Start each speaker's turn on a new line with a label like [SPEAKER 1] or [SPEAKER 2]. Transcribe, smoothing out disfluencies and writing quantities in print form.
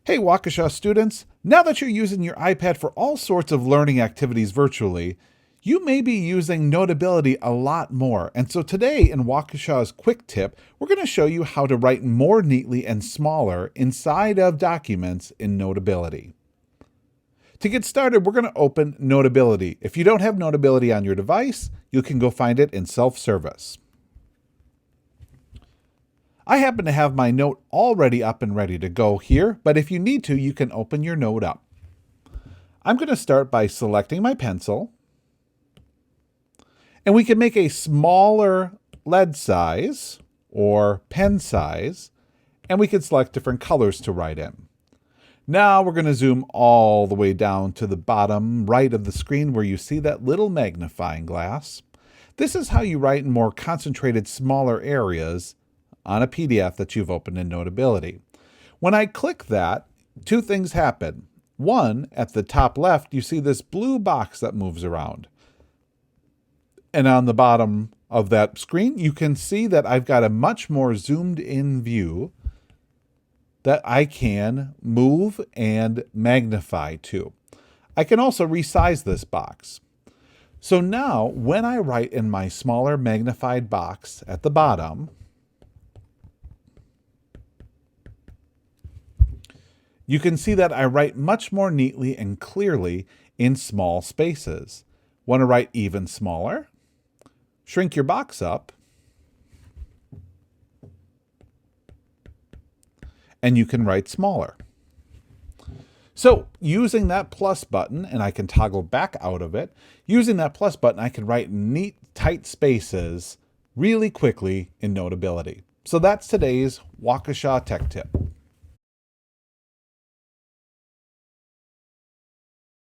[SPEAKER 1] Hey Waukesha students, now that you're using your iPad for all sorts of learning activities virtually, you may be using Notability a lot more. And so today in Waukesha's Quick Tip, we're going to show you how to write more neatly and smaller inside of documents in Notability. To get started, we're going to open Notability. If you don't have Notability on your device, you can go find it in self-service. I happen to have my note already up and ready to go here, but if you need to, you can open your note up. I'm going to start by selecting my pencil, and we can make a smaller lead size or pen size, and we can select different colors to write in. Now we're going to zoom all the way down to the bottom right of the screen where you see that little magnifying glass. This is how you write in more concentrated, smaller areas on a PDF that you've opened in Notability. When I click that, two things happen. One, at the top left, you see this blue box that moves around. And on the bottom of that screen, you can see that I've got a much more zoomed in view that I can move and magnify to. I can also resize this box. So now, when I write in my smaller magnified box at the bottom, you can see that I write much more neatly and clearly in small spaces. Want to write even smaller? Shrink your box up, and you can write smaller. So using that plus button, and I can toggle back out of it, using that plus button, I can write neat, tight spaces really quickly in Notability. So that's today's Waukesha Tech Tip.